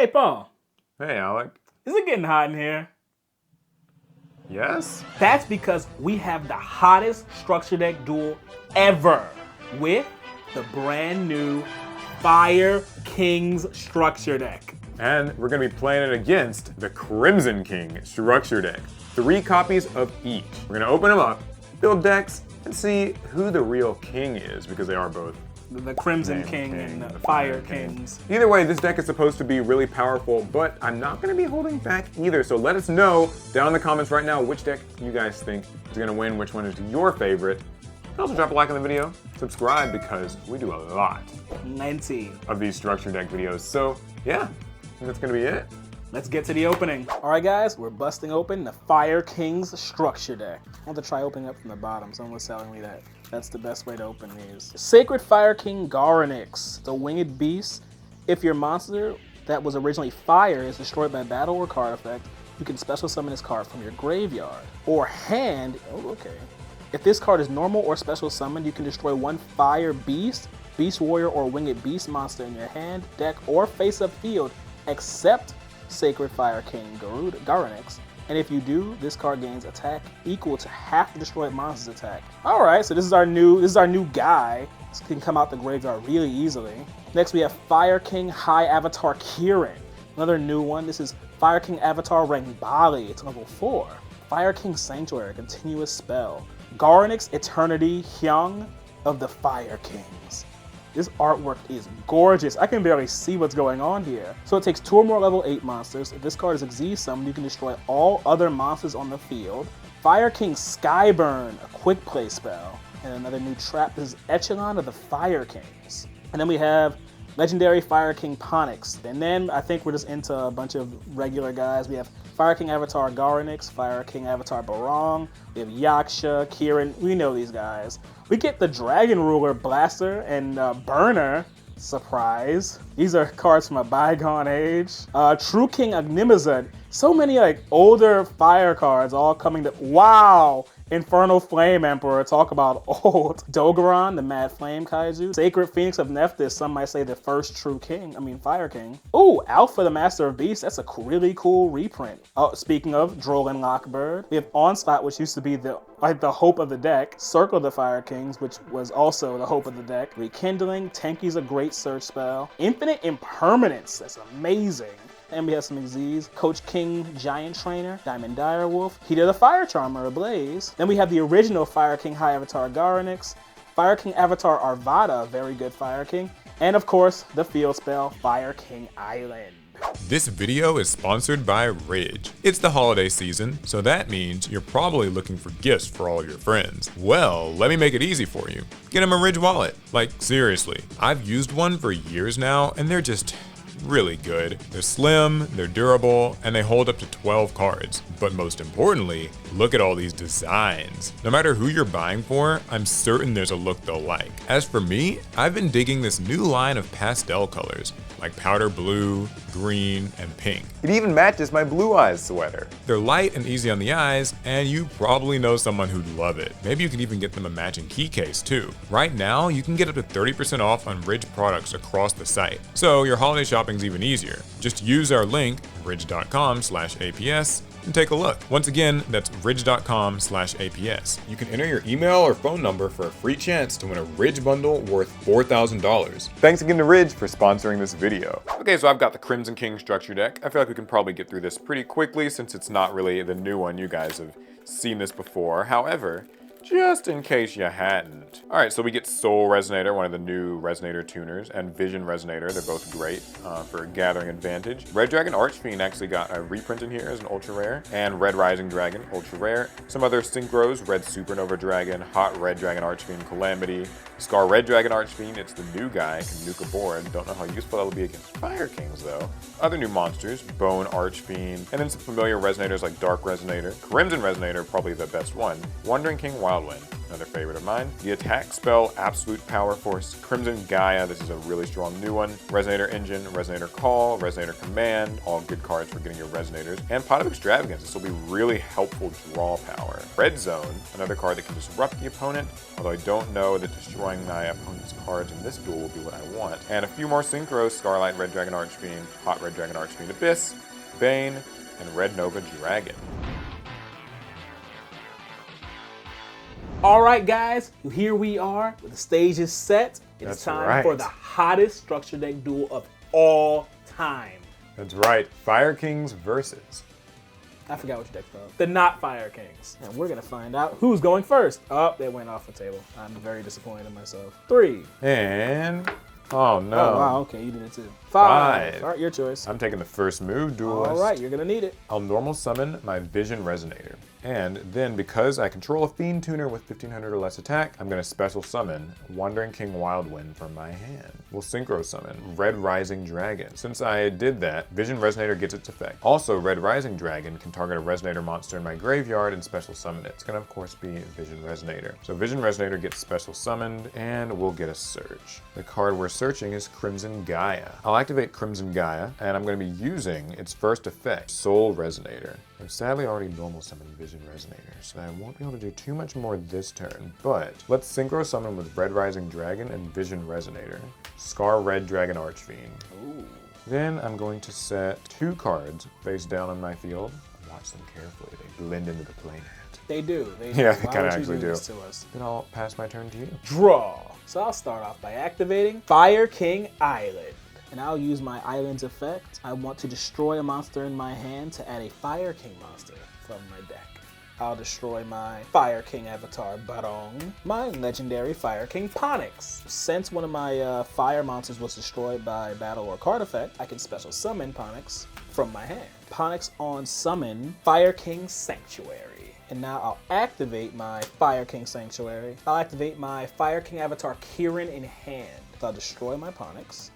Hey, Paul. Hey, Alec. Is it getting hot in here? Yes? That's because we have the hottest structure deck duel ever with the brand new Fire Kings structure deck. And we're going to be playing it against the Crimson King structure deck. 3 copies of each. We're going to open them up, build decks, and see who the real king is, because they are both The Crimson King and the Fire Kings. Either way, this deck is supposed to be really powerful, but I'm not going to be holding back either. So let us know down in the comments right now which deck you guys think is going to win, which one is your favorite. Also drop a like on the video, subscribe, because we do a lot of these structure deck videos. So yeah, I think that's going to be it. Let's get to the opening. All right, guys, we're busting open the Fire Kings structure deck. I want to try opening up from the bottom. Someone was telling me that that's the best way to open these. Sacred Fire King Garnix, the winged beast. If your monster that was originally fire is destroyed by battle or card effect, you can special summon this card from your graveyard or hand. Oh, okay. If this card is normal or special summoned, you can destroy one fire beast, beast warrior, or winged beast monster in your hand, deck, or face-up field, except Sacred Fire King Garnix. And if you do, this card gains attack equal to half the destroyed monster's attack. All right, so this is our new guy. This can come out the graveyard really easily. Next, we have Fire King High Avatar Kirin. Another new one. This is Fire King Avatar Rangbali. It's level 4. Fire King Sanctuary, continuous spell. Garnix Eternity Hyung of the Fire Kings. This artwork is gorgeous. I can barely see what's going on here. So it takes 2 or more level 8 monsters. If this card is Xyz summoned, you can destroy all other monsters on the field. Fire King Skyburn, a quick play spell. And another new trap. This is Echelon of the Fire Kings. And then we have Legendary Fire King Ponix. And then I think we're just into a bunch of regular guys. We have Fire King Avatar Garnix, Fire King Avatar Barong, we have Yaksha, Kirin, we know these guys. We get the Dragon Ruler Blaster and Burner, surprise. These are cards from a bygone age. True King Agnimazud, so many like older fire cards all coming to, wow! Infernal Flame Emperor, talk about old. Dogaron, the Mad Flame Kaiju. Sacred Phoenix of Nephthys, some might say the first true king, Fire King. Ooh, Alpha, the Master of Beasts, that's a really cool reprint. Oh, speaking of, Drolan Lockbird. We have Onslaught, which used to be the hope of the deck. Circle of the Fire Kings, which was also the hope of the deck. Rekindling, Tenki's a great search spell. Infinite Impermanence, that's amazing. And we have some Xyz, Coach King Giant Trainer, Diamond Direwolf, Heater the Fire Charmer, Ablaze. Then we have the original Fire King High Avatar Garnix, Fire King Avatar Arvada, very good Fire King, and of course, the field spell, Fire King Island. This video is sponsored by Ridge. It's the holiday season, so that means you're probably looking for gifts for all your friends. Well, let me make it easy for you. Get them a Ridge wallet. Like, seriously. I've used one for years now, and they're just really good. They're slim, they're durable, and they hold up to 12 cards. But most importantly, look at all these designs. No matter who you're buying for, I'm certain there's a look they'll like. As for me, I've been digging this new line of pastel colors, like powder blue, green, and pink. It even matches my Blue Eyes sweater. They're light and easy on the eyes, and you probably know someone who'd love it. Maybe you can even get them a matching key case too. Right now, you can get up to 30% off on Ridge products across the site. So your holiday shopping's even easier. Just use our link, ridge.com/APS, and take a look. Once again, that's ridge.com/APS. You can enter your email or phone number for a free chance to win a Ridge bundle worth $4,000. Thanks again to Ridge for sponsoring this video. Okay, so I've got the Crimson King structure deck. I feel like we can probably get through this pretty quickly since it's not really the new one. You guys have seen this before. However, just in case you hadn't. All right, so we get Soul Resonator, one of the new Resonator tuners, and Vision Resonator. They're both great for gathering advantage. Red Dragon Archfiend actually got a reprint in here as an ultra rare, and Red Rising Dragon, ultra rare. Some other synchros, Red Supernova Dragon, Hot Red Dragon Archfiend Calamity, Scar Red Dragon Archfiend, it's the new guy, can nuke a board. Don't know how useful that'll be against Fire Kings though. Other new monsters, Bone Archfiend, and then some familiar Resonators like Dark Resonator. Crimson Resonator, probably the best one. Wandering King Wildwind. another favorite of mine. The attack spell, Absolute Power Force, Crimson Gaia. This is a really strong new one. Resonator Engine, Resonator Call, Resonator Command, all good cards for getting your resonators. And Pot of Extravagance. This will be really helpful draw power. Red Zone, another card that can disrupt the opponent, although I don't know that destroying my opponent's cards in this duel will be what I want. And a few more synchros, Starlight, Red Dragon Archfiend, Hot Red Dragon Archfiend Abyss, Bane, and Red Nova Dragon. All right, guys, here we are. The stage is set. It's That's time right. for the hottest structure deck duel of all time. That's right, Fire Kings versus. I forgot which deck's called. The Not Fire Kings. And we're going to find out who's going first. Oh, they went off the table. I'm very disappointed in myself. 3. And, oh no. Oh, wow, okay, you did it too. 5. All right, your choice. I'm taking the first move, Duelist. All right, you're going to need it. I'll normal summon my Vision Resonator. And then, because I control a Fiend Tuner with 1500 or less attack, I'm going to special summon Wandering King Wildwind from my hand. We'll synchro summon Red Rising Dragon. Since I did that, Vision Resonator gets its effect. Also, Red Rising Dragon can target a Resonator monster in my graveyard and special summon it. It's going to, of course, be Vision Resonator. So Vision Resonator gets special summoned, and we'll get a search. The card we're searching is Crimson Gaia. I'll activate Crimson Gaia, and I'm going to be using its first effect, Soul Resonator. I've sadly already normal summoned Vision Resonator, so I won't be able to do too much more this turn, but let's synchro summon with Red Rising Dragon and Vision Resonator. Scar Red Dragon Archfiend. Ooh. Then I'm going to set 2 cards face down on my field. Watch them carefully, they blend into the playmat. They do. They Yeah, do. they Why kinda would you actually do. this to us? Then I'll pass my turn to you. Draw. So I'll start off by activating Fire King Island. And I'll use my Island's effect. I want to destroy a monster in my hand to add a Fire King monster from my deck. I'll destroy my Fire King avatar, Barong, my legendary Fire King Ponix. Since one of my fire monsters was destroyed by battle or card effect, I can special summon Ponix from my hand. Ponix on summon Fire King Sanctuary. And now I'll activate my Fire King Sanctuary. I'll activate my Fire King avatar, Kieran, in hand. So I'll destroy my Ponix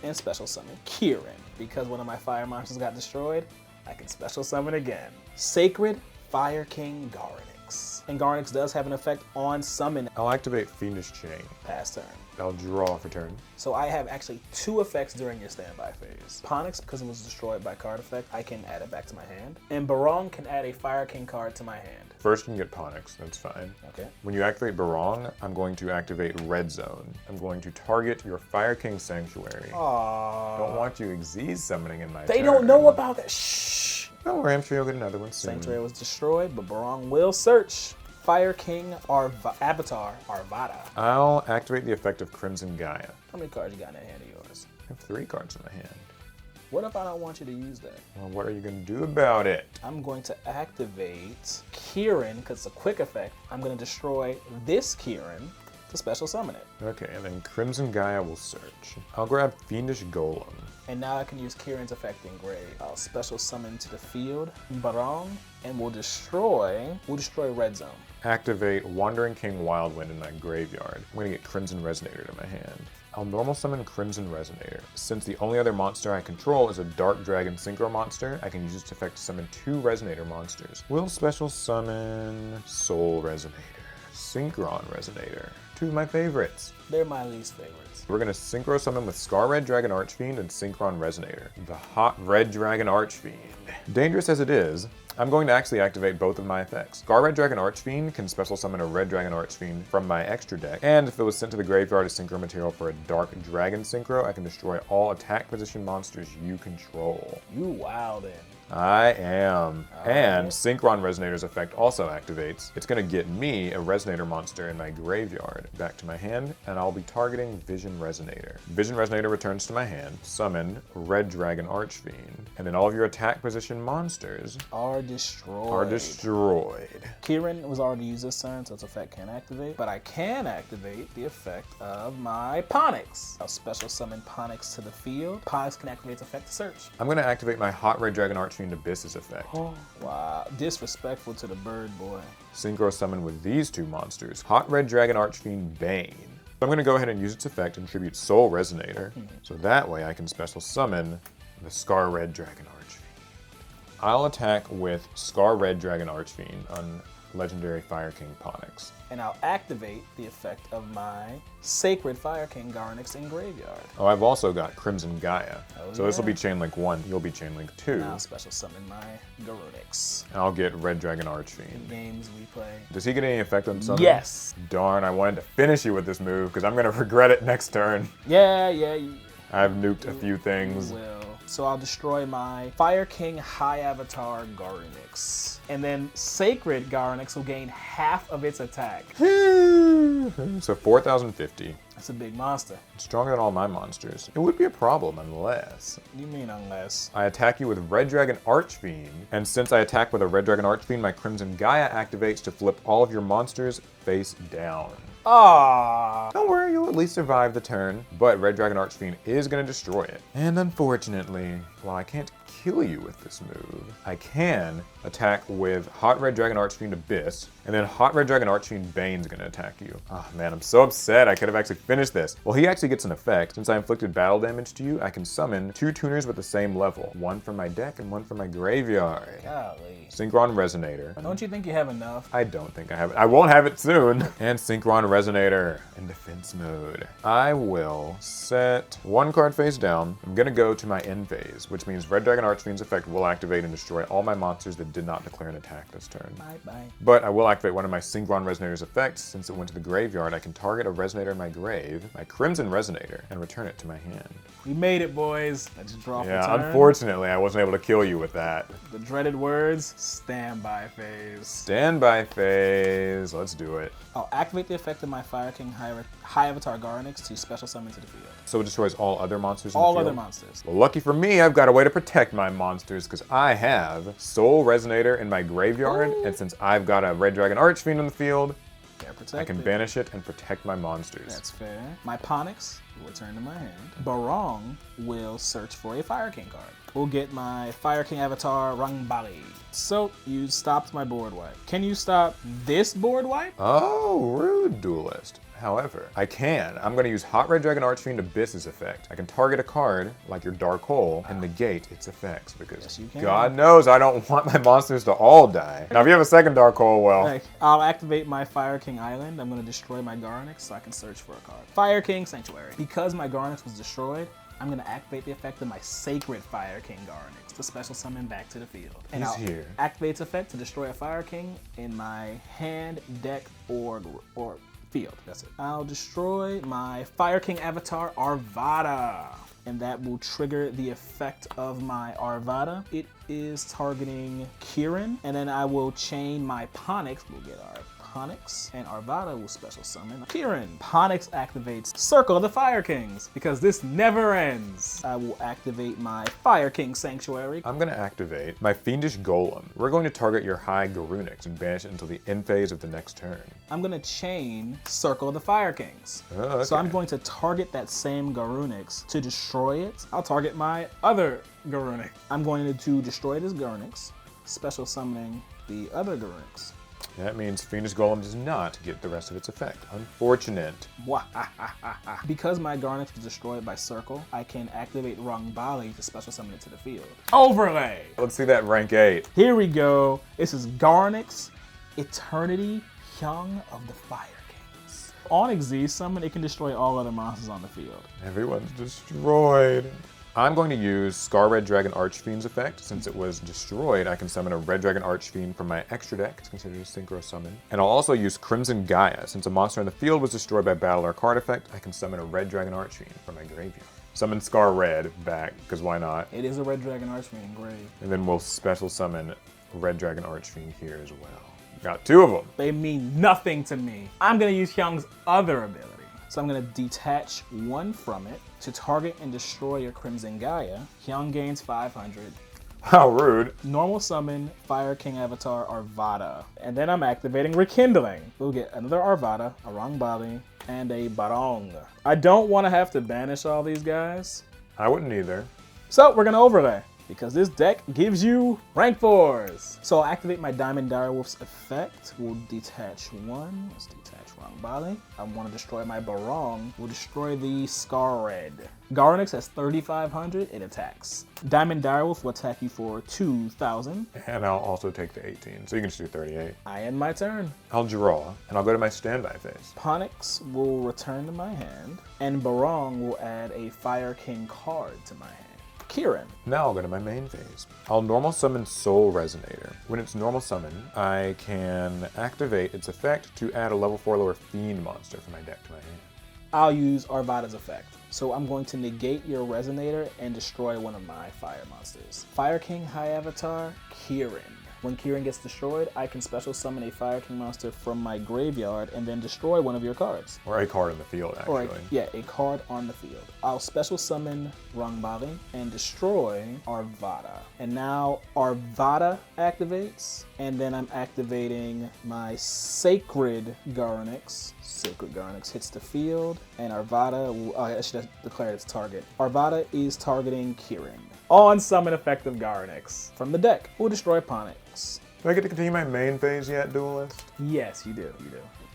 and special summon Kieran. Because one of my fire monsters got destroyed, I can special summon again. Sacred Fire King Garnix. And Garnix does have an effect on summon. I'll activate Fiendish Chain. Pass turn. I'll draw for turn. So I have actually 2 effects during your standby phase. Ponix, because it was destroyed by card effect, I can add it back to my hand. And Barong can add a Fire King card to my hand. First you can get Ponix, that's fine. Okay. When you activate Barong, I'm going to activate Red Zone. I'm going to target your Fire King Sanctuary. Aww. Don't want you Xyz summoning in my They turn. don't know about that. Shh. Don't worry, I'm sure you'll get another one soon. Sanctuary was destroyed, but Barong will search Fire King Avatar Arvada. I'll activate the effect of Crimson Gaia. How many cards you got in that hand of yours? I have 3 cards in my hand. What if I don't want you to use that? Well, what are you going to do about it? I'm going to activate Kieran, because it's a quick effect. I'm going to destroy this Kieran to special summon it. Okay, and then Crimson Gaia will search. I'll grab Fiendish Golem. And now I can use Kieran's effect in grave. I'll special summon to the field Barong, and we'll destroy Red Zone. Activate Wandering King Wildwind in my graveyard. I'm going to get Crimson Resonator to my hand. I'll normal summon Crimson Resonator. Since the only other monster I control is a Dark Dragon Synchro monster, I can use its effect to summon 2 Resonator monsters. We'll special summon Soul Resonator, Synchron Resonator, 2 of my favorites. They're my least favorites. We're going to synchro summon with Scar Red Dragon Archfiend and Synchron Resonator, the Hot Red Dragon Archfiend. Dangerous as it is, I'm going to actually activate both of my effects. Scar Red Dragon Archfiend can special summon a Red Dragon Archfiend from my extra deck, and if it was sent to the graveyard as synchro material for a Dark Dragon synchro, I can destroy all attack position monsters you control. You wildin'. I am. All And right. Synchron Resonator's effect also activates. It's going to get me a Resonator monster in my graveyard back to my hand, and I'll be targeting Vision Resonator. Vision Resonator returns to my hand, summon Red Dragon Archfiend, and then all of your attack position monsters Are destroyed. are destroyed. Kieran was already used this turn, so its effect can't activate. But I can activate the effect of my Ponix. I'll special summon Ponix to the field. Ponix can activate its effect to search. I'm going to activate my Hot Red Dragon Archfiend Abyss's effect. Oh, wow. Disrespectful to the bird boy. Synchro summon with these 2 monsters, Hot Red Dragon Archfiend Bane. I'm going to go ahead and use its effect and tribute Soul Resonator, so that way I can special summon the Scar Red Dragon Archfiend. I'll attack with Scar Red Dragon Archfiend on legendary Fire King Ponix. And I'll activate the effect of my Sacred Fire King Garnix in Graveyard. Oh, I've also got Crimson Gaia. Oh, so this will yeah. be Chain Link 1, you'll be Chain Link 2. And I'll special summon my Garunix. And I'll get Red Dragon In Archfiend. games we play. Does he get any effect on something? Yes. Darn, I wanted to finish you with this move because I'm going to regret it next turn. Yeah, I've nuked a few things. will. So I'll destroy my Fire King High Avatar Garunix. And then Sacred Garunix will gain half of its attack. So 4,050. That's a big monster. It's stronger than all my monsters. It would be a problem unless You mean unless? I attack you with Red Dragon Archfiend. And since I attack with a Red Dragon Archfiend, my Crimson Gaia activates to flip all of your monsters face down. Ah. Don't worry, you'll at least survive the turn, but Red Dragon Archfiend is going to destroy it. And unfortunately, while I can't kill you with this move, I can attack with Hot Red Dragon Archfiend Abyss, and then Hot Red Dragon Archfiend Bane's going to attack you. Oh man, I'm so upset. I could have actually finished this. Well, he actually gets an effect. Since I inflicted battle damage to you, I can summon 2 tuners with the same level. One from my deck and one from my graveyard. Golly. Synchron Resonator. Don't you think you have enough? I don't think I have it. I won't have it soon. And Synchron Resonator in defense mode. I will set 1 card face down. I'm gonna go to my end phase, which means Red Dragon Archfiend's effect will activate and destroy all my monsters that did not declare an attack this turn. Bye-bye. But I will activate one of my Synchron Resonator's effects. Since it went to the graveyard, I can target a Resonator in my grave, my Crimson Resonator, and return it to my hand. We made it, boys. Let's draw for Yeah, turn. unfortunately, I wasn't able to kill you with that. The dreaded words, standby phase. Standby phase. Let's do it. I'll activate the effect of my Fire King High Avatar Garnix to special summon to the field. So it destroys all other monsters in the All field? other monsters. Well, lucky for me, I've got a way to protect my monsters because I have Soul Resonator in my graveyard, and since I've got a Red Dragon Archfiend in the field, They're protected. I can banish it and protect my monsters. That's fair. My Ponix will return to my hand. Barong will search for a Fire King card. We'll get my Fire King Avatar Rangbali. So, you stopped my board wipe. Can you stop this board wipe? Oh, rude duelist. However, I can. I'm going to use Hot Red Dragon Archfiend Abyss's effect. I can target a card, like your Dark Hole, and negate its effects, because Yes, you can. God knows I don't want my monsters to all die. Now, if you have a second Dark Hole, well, Like, I'll activate my Fire King Island. I'm going to destroy my Garnix so I can search for a card. Fire King Sanctuary. Because my Garnix was destroyed, I'm going to activate the effect of my Sacred Fire King Garnix to special summon back to the field. And He's I'll here. activate its effect to destroy a Fire King in my hand, deck, or field. That's it. I'll destroy my Fire King Avatar Arvada. And that will trigger the effect of my Arvada. It is targeting Kieran. And then I will chain my Ponix. We'll get our Ponix. And Arvada will special summon Kieran. Ponix activates Circle of the Fire Kings because this never ends. I will activate my Fire King Sanctuary. I'm going to activate my Fiendish Golem. We're going to target your high Garunix and banish it until the end phase of the next turn. I'm going to chain Circle of the Fire Kings. Oh, okay. So I'm going to target that same Garunix to destroy it. I'll target my other Garunix. I'm going to destroy this Garunix, special summoning the other Garunix. That means Fiendish Golem does not get the rest of its effect. Unfortunate. Because my Garnix was destroyed by Circle, I can activate Rangbali to special summon it to the field. Overlay! Let's see that rank 8. Here we go. This is Garnix, Eternity, Young of the Fire Kings. On Xyz summon, it can destroy all other monsters on the field. Everyone's destroyed. I'm going to use Scar Red Dragon Archfiend's effect. Since it was destroyed, I can summon a Red Dragon Archfiend from my extra deck. It's considered a synchro summon. And I'll also use Crimson Gaia. Since a monster in the field was destroyed by battle or card effect, I can summon a Red Dragon Archfiend from my graveyard. Summon Scar Red back, because why not? It is a Red Dragon Archfiend engraved. And then we'll special summon Red Dragon Archfiend here as well. Got 2 of them. They mean nothing to me. I'm gonna use Hyung's other ability. So I'm gonna detach 1 from it to target and destroy your Crimson Gaia. Hyung gains 500. How rude. Normal summon Fire King Avatar Arvada. And then I'm activating Rekindling. We'll get another Arvada, a Rangbali, and a Barong. I don't wanna have to banish all these guys. I wouldn't either. So we're gonna overlay. because this deck gives you rank 4s. So I'll activate my Diamond Direwolf's effect. We'll detach one. Let's detach Wrong Bali. I want to destroy my Barong. We'll destroy the Scar Red. Garnix has 3,500. It attacks. Diamond Direwolf will attack you for 2,000. And I'll also take the 18, so you can just do 38. I end my turn. I'll draw, and I'll go to my standby phase. Ponix will return to my hand, and Barong will add a Fire King card to my hand. Kieran. Now I'll go to my main phase. I'll normal summon Soul Resonator. When it's normal summon, I can activate its effect to add a level 4 lower Fiend monster from my deck to my hand. I'll use Arvada's effect. So I'm going to negate your Resonator and destroy one of my fire monsters. Fire King High Avatar, Kieran. When Kieran gets destroyed, I can special summon a Fire King monster from my graveyard and then destroy one of your cards. Or a card in the field, actually. A card on the field. I'll special summon Rangbali and destroy Arvada. And now Arvada activates, and then I'm activating my Sacred Garnix. Sacred Garnix hits the field, and Arvada will, I should have declared its target. Arvada is targeting Kieran. On summon effective Garnix from the deck, we'll destroy Ponix. Do I get to continue my main phase yet, Duelist? Yes, you do.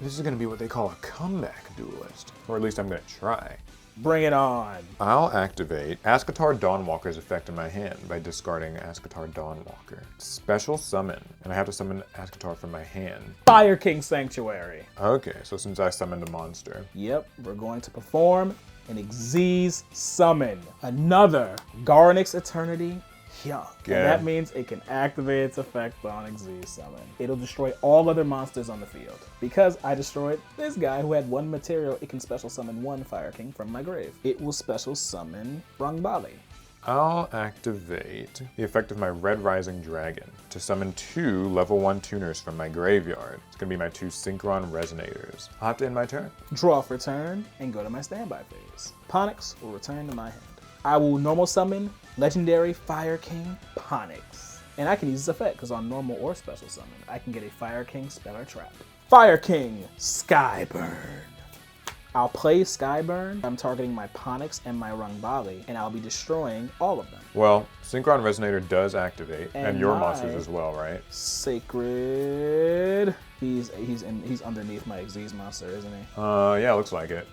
This is going to be what they call a comeback Duelist. Or at least I'm going to try. Bring it on. I'll activate Ascatar Dawnwalker's effect in my hand by discarding Ascatar Dawnwalker. Special summon, and I have to summon Ascatar from my hand. Fire King Sanctuary. Okay, so since I summoned a monster. Yep, we're going to perform an Xyz summon. Another Garnix Eternity Young. Good. And that means it can activate its effect on Xyz summon. It'll destroy all other monsters on the field. Because I destroyed this guy who had one material, it can special summon one Fire King from my grave. It will special summon Rangbali. I'll activate the effect of my Red Rising Dragon to summon 2 level 1 tuners from my graveyard. It's gonna be my 2 Synchron Resonators. I'll have to end my turn. Draw for turn and go to my standby phase. Ponix will return to my hand. I will normal summon Legendary Fire King Ponix. And I can use this effect because on normal or special summon, I can get a Fire King spell or trap. Fire King Skyburn. I'll play Skyburn. I'm targeting my Ponix and my Rangbali, and I'll be destroying all of them. Well, Synchron Resonator does activate, and your my monsters as well, right? Sacred. He's underneath my Xyz monster, isn't he? Yeah, looks like it.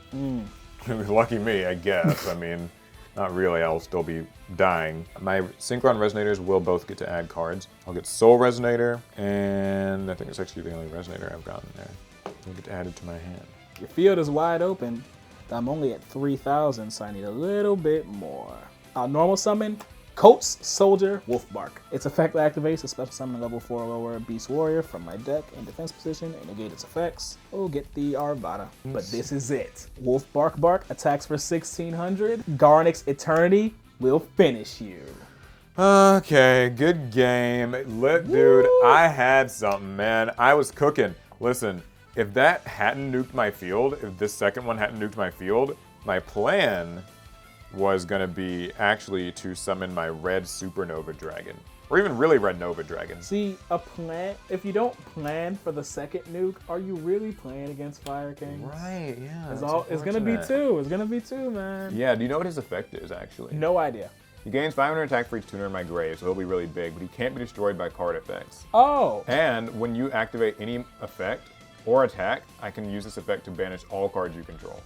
Lucky me, I guess. I mean, not really, I'll still be dying. My Synchron Resonators will both get to add cards. I'll get Soul Resonator, and I think it's actually the only Resonator I've gotten there. I'll get added to my hand. Your field is wide open. I'm only at 3,000, so I need a little bit more. I'll normal summon Coats Soldier Wolfbark. Its effect activates a special summon level 4 or lower Beast Warrior from my deck in defense position and negate its effects. We'll get the Arvada. But this is it. Wolfbark Bark attacks for 1,600. Garnix Eternity will finish you. Okay, good game. Dude, I had something, man. I was cooking. Listen, if that hadn't nuked my field, if this second one hadn't nuked my field, my plan was gonna be actually to summon my red Supernova Dragon. Or even really red Nova Dragon. See, if you don't plan for the second nuke, are you really playing against Fire Kings? Right, yeah. It's gonna be 2. It's gonna be 2, man. Yeah, do you know what his effect is, actually? No idea. He gains 500 attack for each tuner in my grave, so he'll be really big, but he can't be destroyed by card effects. Oh. And when you activate any effect or attack, I can use this effect to banish all cards you control.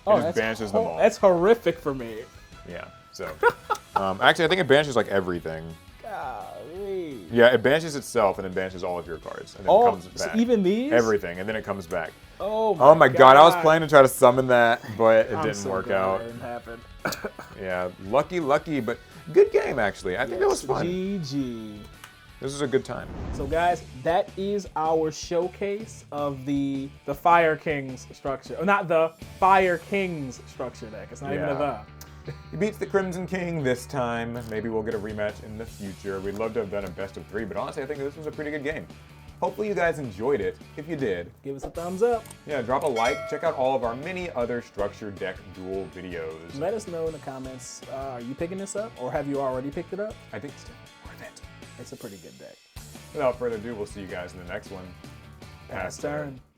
It just banishes them all. That's horrific for me. Yeah, so. Actually, I think it banishes like everything. Golly. Yeah, it banishes itself and then banishes all of your cards. And then it comes back. So even these? Everything, and then it comes back. Oh my god, I was planning to try to summon that, but it didn't so work glad out. It didn't happen. Yeah, lucky, but good game actually. I think that was fun. GG. This was a good time. So guys, that is our showcase of the Fire Kings structure. Or not the Fire Kings structure deck. It's not even a the. He beats the Crimson King this time. Maybe we'll get a rematch in the future. We'd love to have done a best of 3, but honestly, I think this was a pretty good game. Hopefully you guys enjoyed it. If you did, give us a thumbs up. Yeah, drop a like. Check out all of our many other structure deck duel videos. Let us know in the comments, are you picking this up or have you already picked it up? I think it's worth it. It's a pretty good deck. Without further ado, we'll see you guys in the next one. Pass turn.